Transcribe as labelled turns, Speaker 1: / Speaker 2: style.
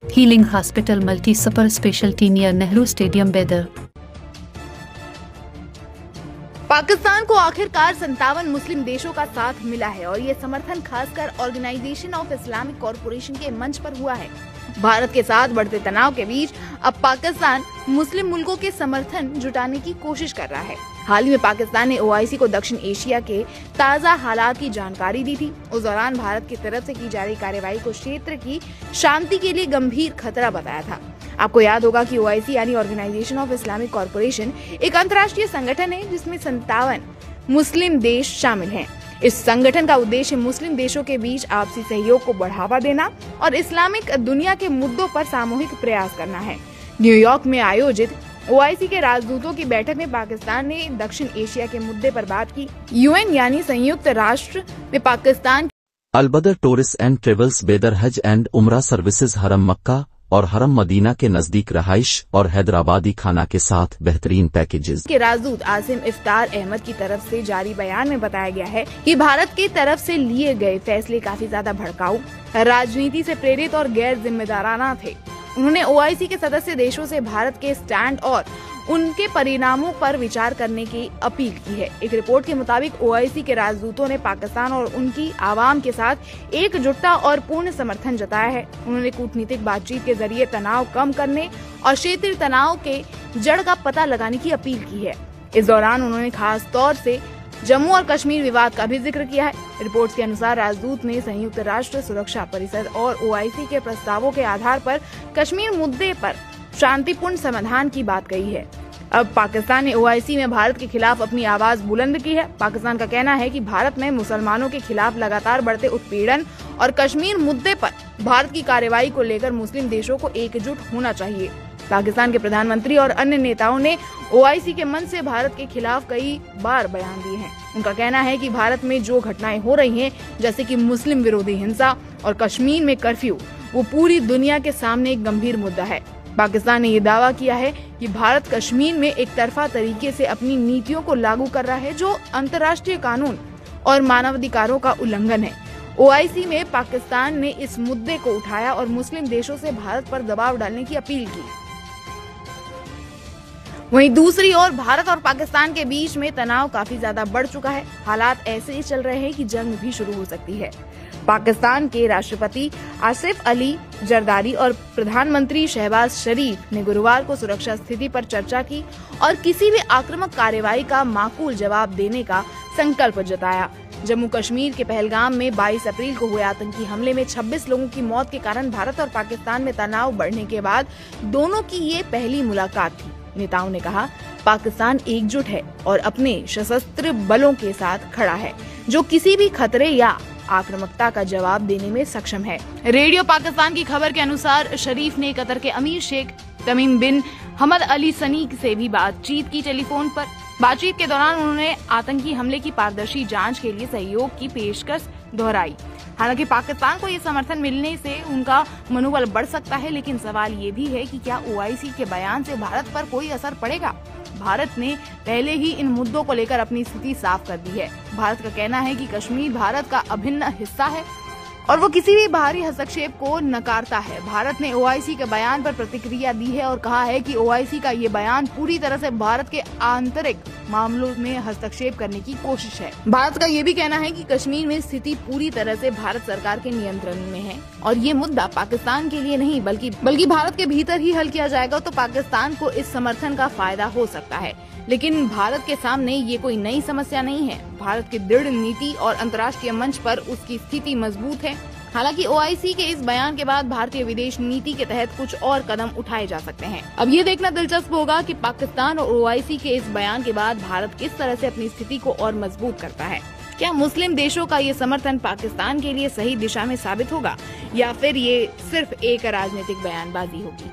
Speaker 1: Healing Hospital Multi Super Specialty near Nehru Stadium, Bedar.
Speaker 2: Pakistan को आखिरकार 57 मुस्लिम देशों का साथ मिला है और ये समर्थन खासकर ऑर्गेनाइजेशन ऑफ इस्लामिक कॉरपोरेशन के मंच पर हुआ है। भारत के साथ बढ़ते तनाव के बीच अब पाकिस्तान मुस्लिम मुल्कों के समर्थन जुटाने की कोशिश कर रहा है। हाल ही में पाकिस्तान ने ओआईसी को दक्षिण एशिया के ताज़ा हालात की जानकारी दी थी। उस दौरान भारत की तरफ से की जा रही कार्रवाई को क्षेत्र की शांति के लिए गंभीर खतरा बताया था। आपको याद होगा कि ओआईसी यानी ऑर्गेनाइजेशन ऑफ इस्लामिक कॉरपोरेशन एक अंतर्राष्ट्रीय संगठन है जिसमें 57 मुस्लिम देश शामिल हैं। इस संगठन का उद्देश्य मुस्लिम देशों के बीच आपसी सहयोग को बढ़ावा देना और इस्लामिक दुनिया के मुद्दों पर सामूहिक प्रयास करना है। न्यूयॉर्क में आयोजित ओआईसी के राजदूतों की बैठक में पाकिस्तान ने दक्षिण एशिया के मुद्दे पर बात की। यूएन यानी संयुक्त राष्ट्र में Pakistan
Speaker 3: Albadr tourist and travels बेदर हज एंड उमरा सर्विसेज हरम मक्का और हरम मदीना के नजदीक रहाइश और हैदराबादी खाना के साथ बेहतरीन पैकेजेस
Speaker 2: के राजदूत आसिम इफ्तार अहमद की तरफ से जारी बयान में बताया गया है कि भारत की तरफ से लिए गए फैसले काफी ज्यादा भड़काऊ, राजनीति से प्रेरित और गैर जिम्मेदाराना थे। उन्होंने ओआईसी के सदस्य देशों से भारत के स्टैंड और उनके परिणामों पर विचार करने की अपील की है। एक रिपोर्ट के मुताबिक ओआईसी के राजदूतों ने पाकिस्तान और उनकी आवाम के साथ एकजुटता और पूर्ण समर्थन जताया है। उन्होंने कूटनीतिक बातचीत के जरिए तनाव कम करने और क्षेत्रीय तनाव के जड़ का पता लगाने की अपील की है। इस दौरान उन्होंने खास तौर से जम्मू और कश्मीर विवाद का भी जिक्र किया है। रिपोर्ट्स के अनुसार राजदूत ने संयुक्त राष्ट्र सुरक्षा परिषद और ओआईसी के प्रस्तावों के आधार पर कश्मीर मुद्दे पर शांतिपूर्ण समाधान की बात कही है। अब पाकिस्तान ने ओआईसी में भारत के खिलाफ अपनी आवाज बुलंद की है। पाकिस्तान का कहना है कि भारत में मुसलमानों के खिलाफ लगातार बढ़ते उत्पीड़न और कश्मीर मुद्दे पर भारत की कार्रवाई को लेकर मुस्लिम देशों को एकजुट होना चाहिए। पाकिस्तान के प्रधानमंत्री और अन्य नेताओं ने ओआईसी के मंच से भारत के खिलाफ कई बार बयान दिए हैं। उनका कहना है कि भारत में जो घटनाएं हो रही हैं, जैसे कि मुस्लिम विरोधी हिंसा और कश्मीर में कर्फ्यू, वो पूरी दुनिया के सामने एक गंभीर मुद्दा है। पाकिस्तान ने ये दावा किया है कि भारत कश्मीर में एक तरफा तरीके से अपनी नीतियों को लागू कर रहा है, जो अंतर्राष्ट्रीय कानून और मानवाधिकारों का उल्लंघन है। ओआईसी में पाकिस्तान ने इस मुद्दे को उठाया और मुस्लिम देशों से भारत पर दबाव डालने की अपील की। वहीं दूसरी ओर भारत और पाकिस्तान के बीच में तनाव काफी ज्यादा बढ़ चुका है। हालात ऐसे ही चल रहे हैं कि जंग भी शुरू हो सकती है। पाकिस्तान के राष्ट्रपति आसिफ अली जरदारी और प्रधानमंत्री शहबाज शरीफ ने गुरुवार को सुरक्षा स्थिति पर चर्चा की और किसी भी आक्रामक कार्रवाई का माकूल जवाब देने का संकल्प जताया। जम्मू कश्मीर के पहलगाम में 22 अप्रैल को हुए आतंकी हमले में 26 लोगों की मौत के कारण भारत और पाकिस्तान में तनाव बढ़ने के बाद दोनों की ये पहली मुलाकात थी। नेताओं ने कहा, पाकिस्तान एकजुट है और अपने सशस्त्र बलों के साथ खड़ा है, जो किसी भी खतरे या आक्रामकता का जवाब देने में सक्षम है। रेडियो पाकिस्तान की खबर के अनुसार शरीफ ने कतर के अमीर शेख तमीम बिन हमद अली सनी से भी बातचीत की टेलीफोन पर। बातचीत के दौरान उन्होंने आतंकी हमले की पारदर्शी जांच के लिए सहयोग की पेशकश दोहराई। हालांकि पाकिस्तान को ये समर्थन मिलने से उनका मनोबल बढ़ सकता है, लेकिन सवाल ये भी है कि क्या ओआईसी के बयान से भारत पर कोई असर पड़ेगा। भारत ने पहले ही इन मुद्दों को लेकर अपनी स्थिति साफ कर दी है। भारत का कहना है कि कश्मीर भारत का अभिन्न हिस्सा है और वो किसी भी बाहरी हस्तक्षेप को नकारता है। भारत ने ओआईसी के बयान पर प्रतिक्रिया दी है और कहा है कि ओआईसी का ये बयान पूरी तरह से भारत के आंतरिक मामलों में हस्तक्षेप करने की कोशिश है। भारत का ये भी कहना है कि कश्मीर में स्थिति पूरी तरह से भारत सरकार के नियंत्रण में है और ये मुद्दा पाकिस्तान के लिए नहीं बल्कि भारत के भीतर ही हल किया जाएगा तो पाकिस्तान को इस समर्थन का फायदा हो सकता है। लेकिन भारत के सामने ये कोई नई समस्या नहीं है। भारत की दृढ़ नीति और अंतर्राष्ट्रीय मंच पर उसकी स्थिति मजबूत है। हालांकि ओआईसी के इस बयान के बाद भारतीय विदेश नीति के तहत कुछ और कदम उठाए जा सकते हैं। अब ये देखना दिलचस्प होगा कि पाकिस्तान और ओआईसी के इस बयान के बाद भारत किस तरह से अपनी स्थिति को और मजबूत करता है। क्या मुस्लिम देशों का ये समर्थन पाकिस्तान के लिए सही दिशा में साबित होगा या फिर ये सिर्फ एक राजनीतिक बयानबाजी होगी।